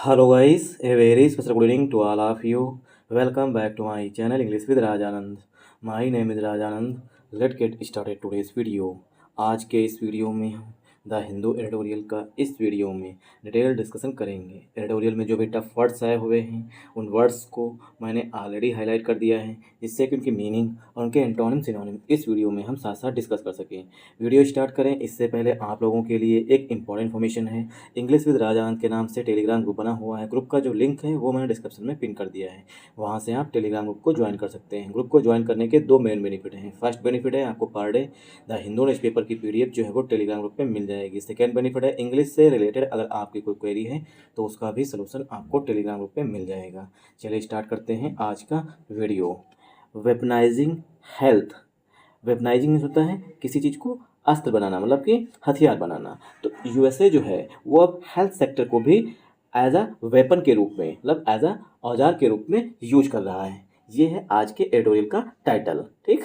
Hello guys, a very special good evening to all of you. Welcome back to my channel English with Rajanand. My name is Rajanand. Let's get started today's video. आज के इस video में हम the Hindu editorial का इस video में detail discussion करेंगे। Editorial में जो भी टफ वर्ड्स आए हुए हैं उन वर्ड्स को मैंने ऑलरेडी हाईलाइट कर दिया है, जिससे कि उनकी मीनिंग और उनके एंटोनिम सिनोनिम इस वीडियो में हम साथ साथ डिस्कस कर सकें। वीडियो स्टार्ट करें इससे पहले आप लोगों के लिए एक इंपॉर्टेंट इन्फॉर्मेशन है। इंग्लिश विद राजानंद के नाम से टेलीग्राम ग्रुप बना हुआ है। ग्रुप का जो लिंक है वो मैंने डिस्क्रिप्शन में पिन कर दिया है, वहाँ से आप टेलीग्राम ग्रुप को ज्वाइन कर सकते हैं। ग्रुप को ज्वाइन करने के दो मेन बेनिफिट हैं। फर्स्ट बेनिफिट है आपको per day the Hindu newspaper की PDF जो है वो टेलीग्राम ग्रुप में मिल जाएगी। सेकेंड बेनिफिट है इंग्लिश से रिलेटेड अगर आपकी कोई क्वेरी है तो उसका भी सलूशन आपको टेलीग्राम ग्रुप में मिल जाएगा। चलिए स्टार्ट करते हैं आज का वीडियो। Weaponising health. वेपनाइजिंग होता है किसी चीज़ को अस्त्र बनाना, मतलब कि हथियार बनाना। तो USA जो है वो अब हेल्थ सेक्टर को भी एज अ वेपन के रूप में, मतलब एज अ औजार के रूप में यूज कर रहा है। ये है आज के एडिटोरियल का टाइटल। ठीक,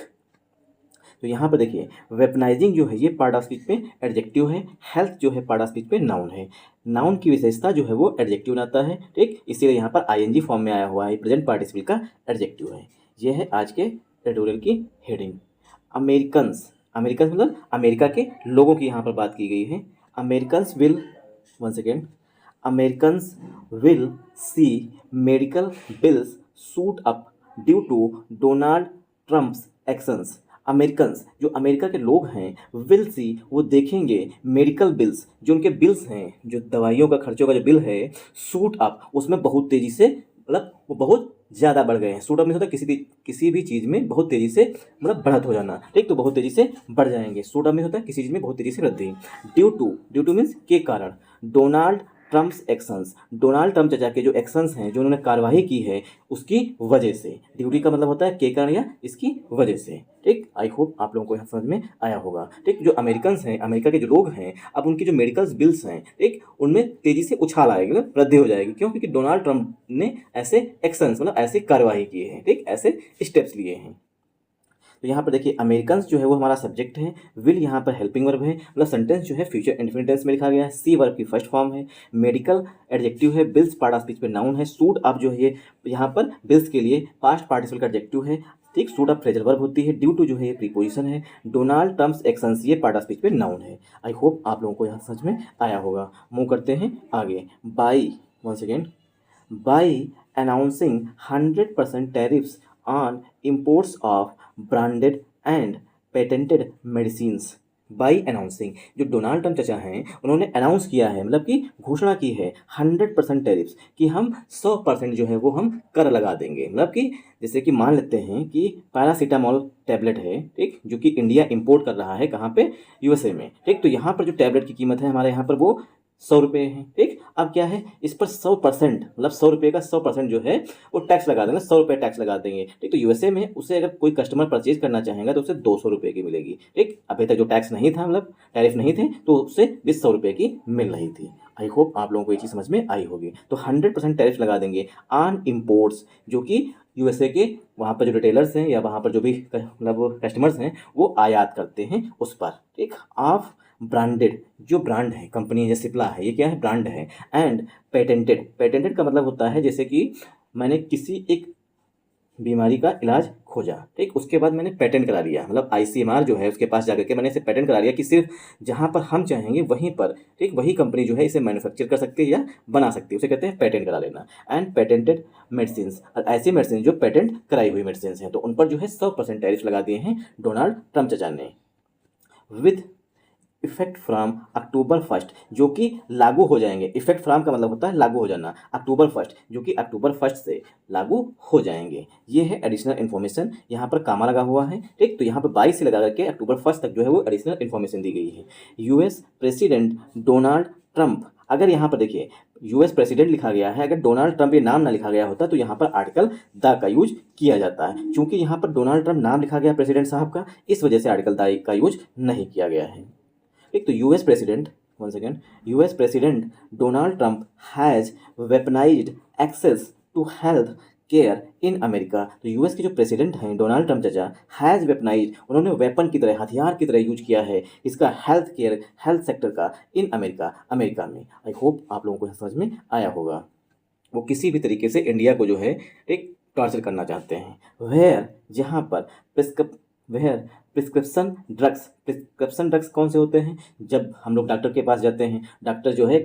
तो यहाँ पर देखिए वेपनाइजिंग जो है ये पार्ट ऑफ स्पीच में एडजेक्टिव है, हेल्थ जो है पार्ट ऑफ स्पीच में नाउन है। नाउन की विशेषता जो है वो एडजेक्टिव बनाता है। ठीक, इसीलिए यहाँ पर ING फॉर्म में आया हुआ है, प्रेजेंट पार्टिसिपल का एडजेक्टिव है। ये है आज के एडिटोरियल की हेडिंग। अमेरिकन्स, अमेरिकन मतलब अमेरिका के लोगों की यहाँ पर बात की गई है। Americans will, one second, Americans will see medical bills shoot up due to Donald Trump's actions. Americans जो अमेरिका के लोग हैं, विल सी वो देखेंगे मेडिकल बिल्स, जो उनके बिल्स हैं, जो दवाइयों का खर्चों का जो बिल है, शूट अप उसमें बहुत तेज़ी से, मतलब वो बहुत ज़्यादा बढ़ गए हैं। शूट अप में होता है किसी भी चीज़ में बहुत तेज़ी से मतलब बढ़त हो जाना। ठीक, तो बहुत तेज़ी से बढ़ जाएंगे। शूट अप में होता है किसी चीज़ में बहुत तेज़ी से वृद्धि। ड्यू टू मीन्स के कारण। Donald Trump's actions, Donald Trump चाचा के जो एक्शंस हैं, जो उन्होंने कार्रवाई की है उसकी वजह से। ड्यूटी का मतलब होता है के कारण या इसकी वजह से। ठीक, आई होप आप लोगों को यहाँ समझ में आया होगा। ठीक, जो अमेरिकन्स हैं, अमेरिका के जो लोग हैं, अब उनकी जो मेडिकल बिल्स हैं, ठीक, उनमें तेज़ी से उछाल आएगी, मतलब वृद्धि हो जाएगी। क्यों? क्योंकि डोनाल्ड ट्रम्प ने ऐसे एक्शंस मतलब ऐसी कार्रवाई किए हैं, ठीक, ऐसे स्टेप्स लिए हैं। तो यहाँ पर देखिए अमेरिकन्स जो है वो हमारा सब्जेक्ट है। विल यहाँ पर हेल्पिंग वर्ब है, मतलब सेंटेंस जो है फ्यूचर इंडेफिनिट टेंस में लिखा गया है। सी वर्ब की फर्स्ट फॉर्म है। मेडिकल एडजेक्टिव है। बिल्स पार्ट ऑफ स्पीच पे नाउन है। सूट अप जो है ये यहाँ पर बिल्स के लिए पास्ट पार्टिसिपल का एडजेक्टिव है। ठीक, सूट अप फ्रेजल वर्ब होती है। ड्यू टू जो है ये प्रीपोजिशन है। डोनाल्ड ट्रम्प्स एक्शंस ये पार्ट ऑफ स्पीच पे नाउन है। आई होप आप लोगों को यहाँ समझ में आया होगा। मूव करते हैं आगे। By, one second, by announcing 100% tariffs on imports of branded and patented medicines। By announcing, जो डोनाल्ड ट्रम्प चाचा हैं उन्होंने अनाउंस किया है, मतलब कि घोषणा की है 100% टैरिफ्स, कि हम 100% जो है वो हम कर लगा देंगे। मतलब कि जैसे कि मान लेते हैं कि पैरासीटामोल टैबलेट है, ठीक, जो कि इंडिया इंपोर्ट कर रहा है, कहाँ पे? USA में। ठीक, तो यहाँ पर जो टैबलेट की कीमत है हमारे यहाँ पर वो 100 रुपये है। ठीक, अब क्या है, इस पर 100% मतलब 100 रुपये का 100% जो है वो टैक्स लगा देंगे, 100 रुपये टैक्स लगा देंगे। ठीक, तो USA में उसे अगर कोई कस्टमर परचेज करना चाहेगा तो उसे 200 रुपये की मिलेगी। ठीक, अभी तक जो टैक्स नहीं था, मतलब टैरिफ नहीं थे, तो उससे भी 100 रुपये की मिल रही थी। आई होप आप लोगों को ये चीज़ समझ में आई होगी। तो 100% टैरिफ लगा देंगे ऑन इम्पोर्ट्स, जो कि USA के वहाँ पर जो रिटेलर्स हैं या वहाँ पर जो भी मतलब कस्टमर्स हैं वो आयात करते हैं उस पर। ठीक, ऑफ ब्रांडेड, जो ब्रांड है, कंपनी है, जैसे सिप्ला है, ये क्या है? ब्रांड है। एंड पेटेंटेड, पेटेंटेड का मतलब होता है जैसे कि मैंने किसी एक बीमारी का इलाज खोजा, ठीक, उसके बाद मैंने पेटेंट करा लिया, मतलब ICMR जो है उसके पास जाकर के मैंने इसे पेटेंट करा लिया कि सिर्फ जहाँ पर हम चाहेंगे वहीं पर, ठीक, वही कंपनी जो है इसे मैन्युफैक्चर कर सकती है या बना सकती है, उसे कहते हैं पेटेंट करा लेना। एंड पेटेंटेड मेडिसिन, ऐसी मेडिसिन जो पेटेंट कराई हुई मेडिसिन हैं, तो उन पर जो है 100% टैरिफ लगा दिए हैं डोनाल्ड ट्रम्प चाचा ने। विद इफेक्ट फ्रॉम अक्टूबर 1, जो कि लागू हो जाएंगे। इफेक्ट फ्रॉम का मतलब होता है लागू हो जाना। अक्टूबर 1, जो कि अक्टूबर 1 से लागू हो जाएंगे। ये है एडिशनल इन्फॉर्मेशन, यहाँ पर कामा लगा हुआ है। ठीक, तो यहाँ पर 22 से लगा करके अक्टूबर 1 तक जो है वो एडिशनल इन्फॉर्मेशन दी गई है। US प्रेसिडेंट डोनाल्ड ट्रम्प, अगर यहाँ पर देखिए US प्रेसिडेंट लिखा गया है, अगर डोनाल्ड ट्रम्प ये नाम ना लिखा गया होता तो यहाँ पर आर्टिकल द का यूज किया जाता है। चूंकि यहाँ पर डोनाल्ड ट्रम्प नाम लिखा गया प्रेसिडेंट साहब का, इस वजह से आर्टिकल द का यूज नहीं किया गया है। एक तो US president, one second, US president Donald Trump has weaponised access to health care in America. तो US के जो प्रेसिडेंट हैं डोनाल्ड ट्रम्प चाचा, हैज़ वेपनाइज्ड, उन्होंने वेपन की तरह, हथियार की तरह यूज किया है इसका हेल्थ केयर, हेल्थ सेक्टर का, इन अमेरिका, अमेरिका में। आई होप आप लोगों को समझ में आया होगा। वो किसी भी तरीके से इंडिया को जो है एक टॉर्चर करना चाहते हैं। वेयर जहाँ पर प्रिस्क्रिप वेयर प्रिस्क्रिप्शन ड्रग्स कौन से होते हैं? जब हम लोग डॉक्टर के पास जाते हैं, डॉक्टर जो है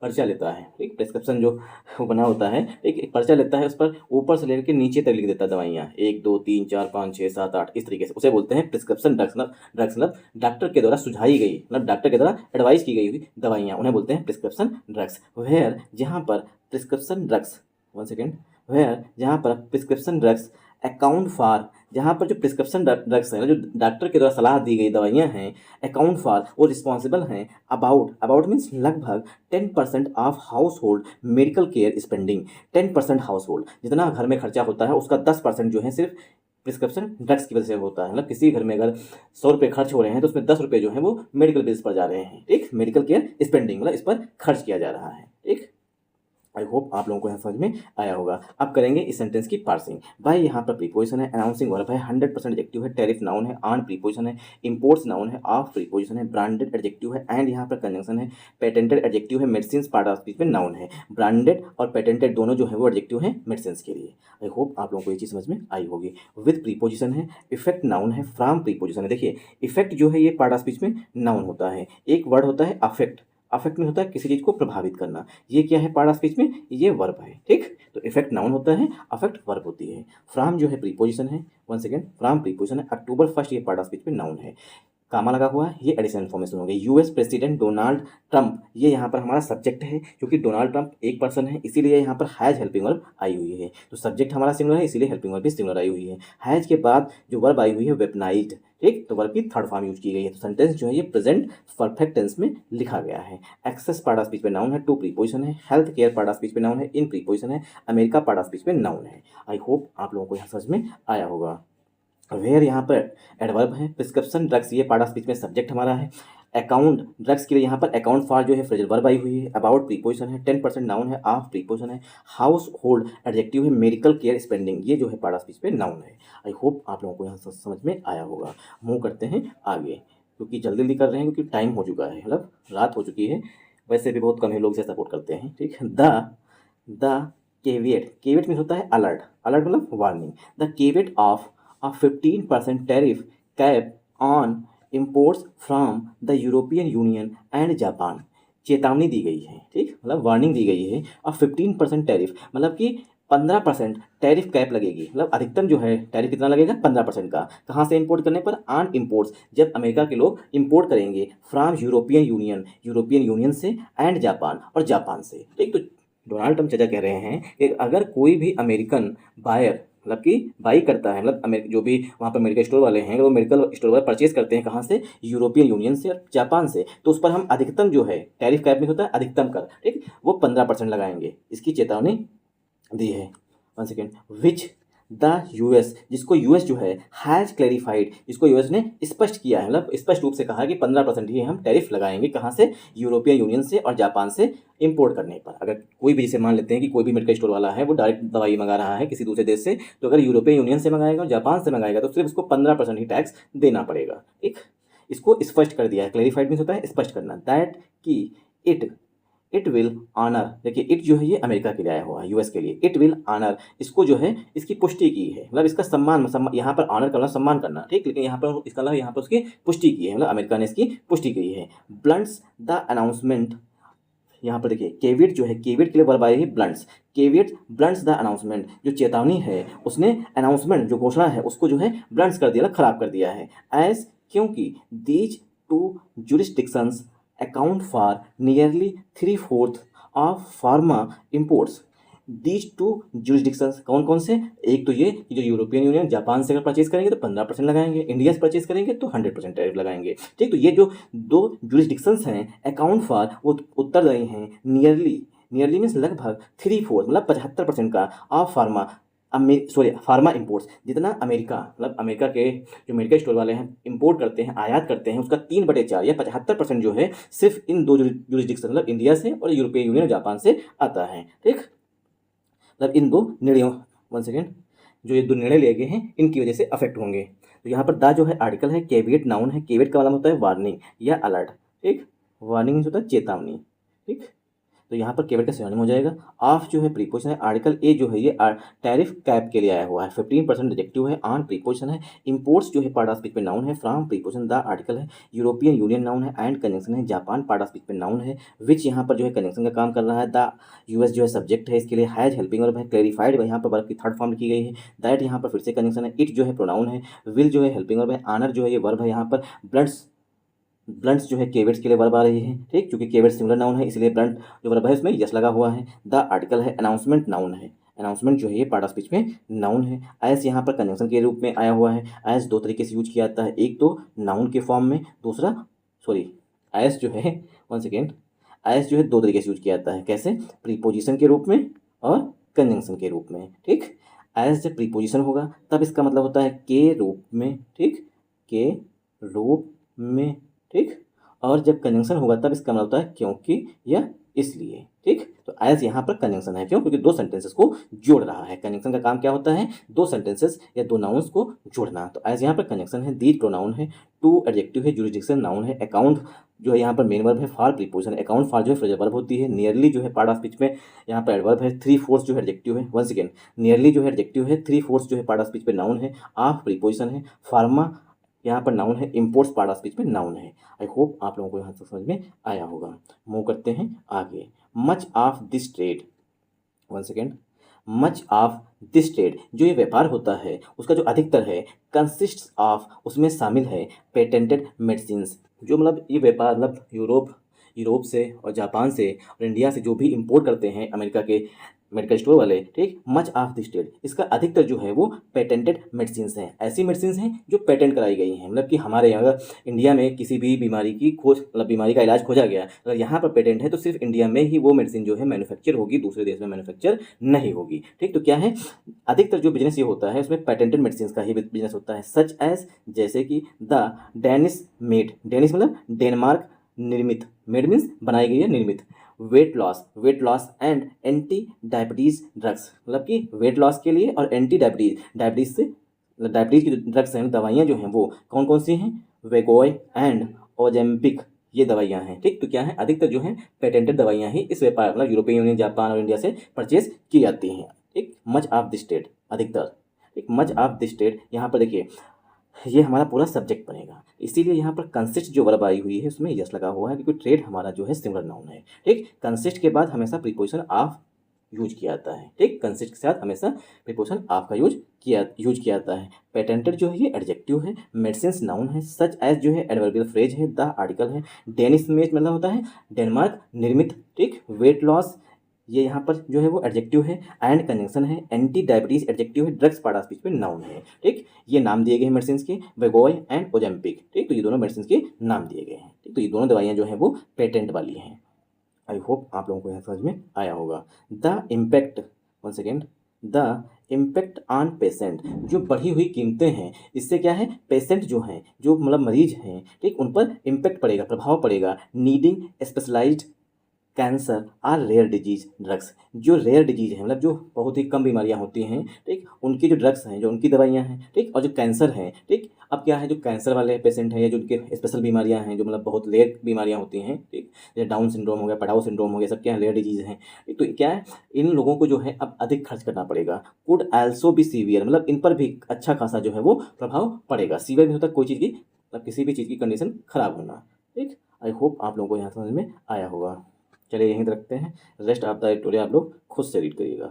पर्चा लेता है, ठीक, प्रिस्क्रिप्शन जो वो बना होता है, एक पर्चा लेता है, उस पर ऊपर से लेकर नीचे तक लिख देता है दवाइयाँ, 1 2 3 4 5 6 7 8 इस तरीके से, उसे बोलते हैं प्रिस्क्रिप्शन ड्रग्स। मतलब डॉक्टर के द्वारा सुझाई गई, मतलब डॉक्टर के द्वारा एडवाइस की गई हुई दवाइयाँ, उन्हें बोलते हैं प्रिस्क्रिप्शन ड्रग्स। वेयर जहाँ पर prescription drugs one second where जहाँ पर प्रिस्क्रिप्शन ड्रग्स अकाउंट फॉर, जहाँ पर जो प्रिस्क्रिप्शन ड्रग्स है, जो डॉक्टर के द्वारा सलाह दी गई दवाइयाँ हैं, अकाउंट फॉर वो रिस्पॉन्सिबल हैं अबाउट मीन्स लगभग 10% of house hold medical care spending. 10% house hold, जितना घर में खर्चा होता है उसका 10% जो है सिर्फ प्रिस्क्रिप्शन ड्रग्स की वजह से होता है। मतलब किसी घर में अगर 100 रुपये खर्च हो रहे हैं तो उसमें 10 रुपये जो है वो मेडिकल बिल्स पर जा रहे हैं, ठीक, मेडिकल केयर स्पेंडिंग मतलब इस पर खर्च किया जा रहा है, ठीक। आई होप आप लोगों को यहाँ समझ में आया होगा। अब करेंगे इस सेंटेंस की पार्सिंग। भाई यहाँ पर प्रीपोजिशन है, अनाउंसिंग वर्ब है, 100% एडजेक्टिव है, टैरिफ नाउन है, ऑन प्रीपोजिशन है, इंपोर्ट्स नाउन है, ऑफ प्रीपोजिशन है, ब्रांडेड एडजेक्टिव है, एंड यहाँ पर कंजंक्शन है, पेटेंटेड एडजेक्टिव है, मेडिसिन पार्ट ऑफ स्पीच में नाउन है। ब्रांडेड और पेटेंटेड दोनों जो है वो एडजेक्टिव है मेडिसिन के लिए। आई होप आप लोगों को ये चीज़ समझ में आई होगी। विद प्रीपोजिशन है, इफेक्ट नाउन है, फ्रॉम प्रीपोजिशन है। देखिए इफेक्ट जो है ये पार्ट ऑफ स्पीच में नाउन होता है। एक वर्ड होता है अफेक्ट, अफेक्ट में होता है किसी चीज़ को प्रभावित करना, ये क्या है पार्ट ऑफ स्पीच में, ये वर्ब है, ठीक। तो इफेक्ट नाउन होता है, अफेक्ट वर्ब होती है। फ्रॉम जो है प्रीपोजिशन है, वन सेकेंड, फ्रॉम प्रीपोजिशन है, अक्टूबर 1 ये पार्ट ऑफ स्पीच में नाउन है। कामा लगा हुआ है, ये एडिशनल इन्फॉर्मेशन हो गई। यूएस प्रेसिडेंट डोनाल्ड ट्रंप, ये यहाँ पर हमारा सब्जेक्ट है, क्योंकि डोनाल्ड ट्रंप एक पर्सन है इसीलिए यहाँ पर हैज हेल्पिंग वर्ब आई हुई है। तो सब्जेक्ट हमारा सिंगुलर है इसीलिए हेल्पिंग वर्ब भी सिंगुलर आई हुई है। हैज के बाद जो वर्ब आई हुई है वेपनाइज्ड, ठीक, तो वर्ब की थर्ड फॉर्म यूज की गई है। तो सेंटेंस जो है ये प्रेजेंट परफेक्ट टेंस में लिखा गया है। एक्सेस पार्ट ऑफ स्पीच में नाउन है, टू प्रीपोजिशन है, health care part of speech में नाउन है, इन प्रीपोजिशन है, अमेरिका पार्ट ऑफ स्पीच में नाउन है। आई होप आप लोगों को यहाँ समझ में आया होगा। वेयर यहाँ पर एडवर्ब है, प्रिस्क्रिप्शन ड्रग्स ये पार्ट ऑफ स्पीच में सब्जेक्ट हमारा है। अकाउंट ड्रग्स के लिए यहाँ पर अकाउंट फॉर जो है फ्रेजल वर्ब आई हुई है। अबाउट प्रीपोजिशन है, 10% नाउन है, ऑफ प्रीपोजिशन है, हाउस होल्ड एडजेक्टिव है, मेडिकल केयर स्पेंडिंग ये जो है पार्ट ऑफ स्पीच में नाउन है। आई होप आप लोगों को यहाँ समझ में आया होगा। मूव करते हैं आगे, क्योंकि जल्दी जल्दी कर रहे हैं क्योंकि टाइम हो चुका है, मतलब रात हो चुकी है। वैसे भी बहुत कम ही लोग से सपोर्ट करते हैं, ठीक है। द केवियट, केवियट मीन होता है अलर्ट, अलर्ट मतलब warning. The caveat of a 15% tariff cap on imports from the European Union and Japan, चेतावनी दी गई है, ठीक, मतलब वार्निंग दी गई है। और 15% टैरिफ मतलब कि 15% टैरिफ कैप लगेगी, मतलब अधिकतम जो है टैरिफ कितना लगेगा 15% का। कहाँ से इंपोर्ट करने पर? ऑन इम्पोर्ट्स, जब अमेरिका के लोग इंपोर्ट करेंगे, from European union, European union से, एंड जापान और जापान से, ठीक। तो डोनाल्ड ट्रंप चाचा कह रहे हैं कि अगर कोई भी अमेरिकन बायर मतलब कि बाई करता है, मतलब जो भी वहाँ पर मेडिकल स्टोर वाले हैं वो मेडिकल स्टोर वाले परचेज करते हैं, कहाँ से? यूरोपियन यूनियन से और जापान से, तो उस पर हम अधिकतम जो है टैरिफ कैप में होता है अधिकतम कर, ठीक, वो 15% लगाएंगे, इसकी चेतावनी दी है। One second, which the US, जिसको यूएस जो है हैज़ क्लैरिफाइड, जिसको यूएस ने स्पष्ट किया है, मतलब स्पष्ट रूप से कहा कि 15% ही हम टैरिफ लगाएंगे, कहाँ से? यूरोपियन यूनियन से और जापान से इंपोर्ट करने पर। अगर कोई भी, जैसे मान लेते हैं कि कोई भी मेडिकल स्टोर वाला है वो डायरेक्ट दवाई मंगा रहा है किसी दूसरे देश से, तो अगर यूरोपियन यूनियन से मंगाएगा और जापान से मंगाएगा तो सिर्फ उसको 15% ही टैक्स देना पड़ेगा, ठीक। इसको स्पष्ट कर दिया है, क्लैरिफाइड मीन्स होता है स्पष्ट करना। दैट कि इट विल ऑनर, देखिए इट जो है ये अमेरिका के लिए आया हुआ है, यूएस के लिए। इट विल ऑनर, इसको जो है इसकी पुष्टि की है, मतलब इसका सम्मान यहाँ पर ऑनर करना सम्मान करना, ठीक, लेकिन यहाँ पर इसका मतलब यहाँ पर उसकी पुष्टि की है, मतलब अमेरिका ने इसकी पुष्टि की है। ब्लंट्स द अनाउंसमेंट, यहाँ पर देखिए केवियट जो है, केवियट के लिए वर्ब आई है ब्लंट्स, केवियट ब्लंट्स द अनाउंसमेंट, जो चेतावनी है उसने अनाउंसमेंट जो घोषणा है उसको जो है ब्लंट्स कर दिया, खराब कर दिया है। एज, क्योंकि these two jurisdictions account for nearly 3/4 of pharma imports. These two jurisdictions कौन कौन से? एक तो ये कि जो यूरोपियन यूनियन जापान से अगर परचेज करेंगे तो 15% लगाएंगे, इंडिया से परचेज करेंगे तो 100% टैरिफ लगाएंगे, ठीक। तो ये जो दो जुरिस्डिक्शंस हैं अकाउंट फॉर, वो उत्तरदायी हैं नियरली, नियरली मीन्स लगभग 3/4 मतलब 75% का ऑफ फार्मा फार्मा इंपोर्ट्स, जितना अमेरिका मतलब अमेरिका के जो मेडिकल स्टोर वाले हैं इंपोर्ट करते हैं, आयात करते हैं, उसका 3/4 या 75% जो है सिर्फ इन दो जुरिस्डिक्शन मतलब इंडिया से और यूरोपियन यूनियन जापान से आता है, ठीक। मतलब इन दो निर्णयों, वन सेकेंड, जो ये दो निर्णय लिए गए हैं इनकी वजह से अफेक्ट होंगे। तो यहाँ पर द जो है आर्टिकल है, केवियट नाउन है, केवियट का मतलब होता है वार्निंग या अलर्ट, ठीक। वार्निंग होता है चेतावनी, ठीक। तो यहाँ पर केवट का सिनोनिम हो जाएगा। ऑफ जो है प्रीपोजिशन है, आर्टिकल ए जो है ये टैरिफ कैप के लिए आया हुआ है, 15% एडजेक्टिव है, ऑन प्रीपोजिशन है, इंपोर्ट्स जो है पार्ट ऑफ स्पीच में नाउन है, फ्रॉम प्रीपोजिशन द आर्टिकल है, यूरोपियन यूनियन नाउन है, एंड कंजंक्शन है, जापान पार्ट ऑफ स्पीच में नाउन है, विच यहाँ पर जो है कंजंक्शन का काम कर रहा है, द यूएस जो है सब्जेक्ट है, इसके लिए हैज हेल्पिंग वर्ब है, क्लेरिफाइड यहाँ पर वर्ब की थर्ड फॉर्म लिखी गई है, दैट यहाँ पर फिर से कंजंक्शन है, इट जो है प्रोनाउन है, विल जो है हेल्पिंग वर्ब है, ऑनर जो है ये वर्ब है, यहाँ पर ब्लंट्स जो है केवेट्स के लिए वर्ब आ रही है, ठीक, क्योंकि केवेट सिंगुलर नाउन है इसलिए ब्लंट जो वर्ब है उसमें यस लगा हुआ है। द आर्टिकल है, अनाउंसमेंट नाउन है, अनाउंसमेंट जो है ये पार्ट ऑफ स्पीच में नाउन है। एज यहाँ पर कंजंक्शन के रूप में आया हुआ है। एज दो तरीके से यूज किया जाता है, एक तो नाउन के फॉर्म में, दूसरा एज जो है वन सेकेंड, एज जो है दो तरीके से यूज किया जाता है, कैसे, प्रीपोजिशन के रूप में और कंजंक्शन के रूप में, ठीक। एज जब प्रीपोजिशन होगा तब इसका मतलब होता है के रूप में, ठीक, के रूप में, ठीक, और जब कंजंक्शन होगा तब इसका मतलब होता है क्योंकि या इसलिए, ठीक। तो एज यहाँ पर कंजंक्शन है, क्यों, क्योंकि दो सेंटेंसेस को जोड़ रहा है। कंजंक्शन का काम क्या होता है, दो सेंटेंसेस या दो नाउन्स को जोड़ना। तो एज यहाँ पर कंजंक्शन है, दीज प्रोनाउन है, टू एडजेक्टिव है, जुरिडिक्शन नाउन है, अकाउंट जो है यहाँ पर मेन वर्ब है, फॉर प्रीपोजिशन, अकाउंट फॉर जो है फ्रेजल वर्ब होती है, नियरली जो है पार्ट ऑफ स्पीच में यहाँ पर एडवर्ब है, 3/4 जो है एडजेक्टिव है, वन सेकेंड, नियरली जो है एडजेक्टिव है, 3/4 जो है पार्ट ऑफ स्पीच में नाउन है, ऑफ प्रीपोजिशन है, फार्मा यहाँ पर नाउन है, इम्पोर्ट्स पार्ट ऑफ स्पीच में नाउन है। आई होप आप लोगों को यहाँ तक समझ में आया होगा। मूव करते हैं आगे। Much of this trade, one second, much of this trade जो ये व्यापार होता है उसका जो अधिकतर है, कंसिस्ट ऑफ उसमें शामिल है पेटेंटेड मेडिसिन्स, जो मतलब ये व्यापार मतलब यूरोप से और जापान से और इंडिया से जो भी इंपोर्ट करते हैं अमेरिका के मेडिकल स्टोर वाले, ठीक, मच ऑफ दिस ट्रेड इसका अधिकतर जो है वो पेटेंटेड मेडिसिन्स हैं, ऐसी मेडिसिन्स हैं जो पेटेंट कराई गई हैं। मतलब कि हमारे यहाँ अगर इंडिया में किसी भी बीमारी की खोज मतलब बीमारी का इलाज खोजा गया, अगर यहाँ पर पेटेंट है तो सिर्फ इंडिया में ही वो मेडिसिन जो है मैन्युफैक्चर होगी, दूसरे देश में मैन्युफैक्चर नहीं होगी, ठीक। तो क्या है, अधिकतर जो बिजनेस ये होता है उसमें पेटेंटेड मेडिसिन का ही बिजनेस होता है। सच एज जैसे कि द डेनिश मेड, डेनिश मतलब डेनमार्क निर्मित, मेड मीन्स बनाई गई है, निर्मित, weight loss and anti diabetes drugs, मतलब कि वेट लॉस के लिए और एंटी डायबिटीज़ से डायबिटीज़ की ड्रग्स हैं, दवाइयाँ जो हैं वो कौन कौन सी हैं, वेगोय एंड ओजेम्पिक, ये दवाइयाँ हैं, ठीक। तो क्या है, अधिकतर जो है पेटेंटेड दवाइयाँ ही इस व्यापार मतलब यूरोपियन यूनियन, जापान और इंडिया से परचेज की जाती हैं, ठीक। मच ऑफ दिस स्टेट अधिकतर, ठीक, मच ऑफ दिस स्टेट यहाँ पर देखिए ये हमारा पूरा सब्जेक्ट बनेगा, इसीलिए यहाँ पर कंसिस्ट जो वर्ब आई हुई है उसमें यस लगा हुआ है, क्योंकि ट्रेड हमारा जो है सिंगुलर नाउन है, ठीक। कंसिस्ट के बाद हमेशा प्रीपोजिशन ऑफ यूज किया जाता है, ठीक, कंसिस्ट के साथ हमेशा प्रीपोजिशन ऑफ का यूज किया जाता है। पेटेंटेड जो है ये एडजेक्टिव है, मेडिसिन्स नाउन है, सच एज जो है एडवर्बियल फ्रेज है, द आर्टिकल है, डेनिश मेड मतलब होता है डेनमार्क निर्मित, ठीक, वेट लॉस ये यहाँ पर जो है वो एडजेक्टिव है, एंड कंजंक्शन है, एंटी डायबिटीज एडजेक्टिव है, ड्रग्स पार्ट ऑफ स्पीच में नाउन है, ठीक। ये नाम दिए गए हैं मेडिसिन के, वेगोय एंड ओजेम्पिक, ठीक। तो ये दोनों मेडिसिन के नाम दिए गए हैं, ठीक। तो ये दोनों दवाइयाँ जो हैं वो पेटेंट वाली हैं। आई होप आप लोगों को यहाँ समझ में आया होगा। The impact, one second, the impact on patient, जो बढ़ी हुई कीमतें हैं इससे क्या है, पेशेंट जो हैं जो मतलब मरीज हैं, ठीक, उन पर इम्पैक्ट पड़ेगा, प्रभाव पड़ेगा। Needing specialised cancer or rare disease drugs, जो रेयर डिजीज है मतलब जो बहुत ही कम बीमारियां होती हैं, ठीक, उनकी जो ड्रग्स हैं, जो उनकी दवाइयां हैं, ठीक, और जो कैंसर हैं, ठीक। अब क्या है, जो कैंसर वाले पेशेंट हैं या जो उनके स्पेशल बीमारियां हैं जो मतलब बहुत रेयर बीमारियां होती हैं, ठीक, जैसे डाउन सिंड्रोम हो गया, पड़ाव सिंड्रोम हो गया, सब क्या है रेयर डिजीज हैं, ठीक। तो क्या है, इन लोगों को जो है अब अधिक खर्च करना पड़ेगा। कुड आल्सो बी सीवियर, मतलब इन पर भी अच्छा खासा जो है वो प्रभाव पड़ेगा। सीवियर भी होता है कोई चीज़ की मतलब किसी भी चीज़ की कंडीशन खराब होना, ठीक। आई होप आप लोगों को यहाँ समझ में आया होगा। चलिए यहीं तक रखते हैं, रेस्ट ऑफ द एडिटोरियल आप लोग खुद से रीड करिएगा।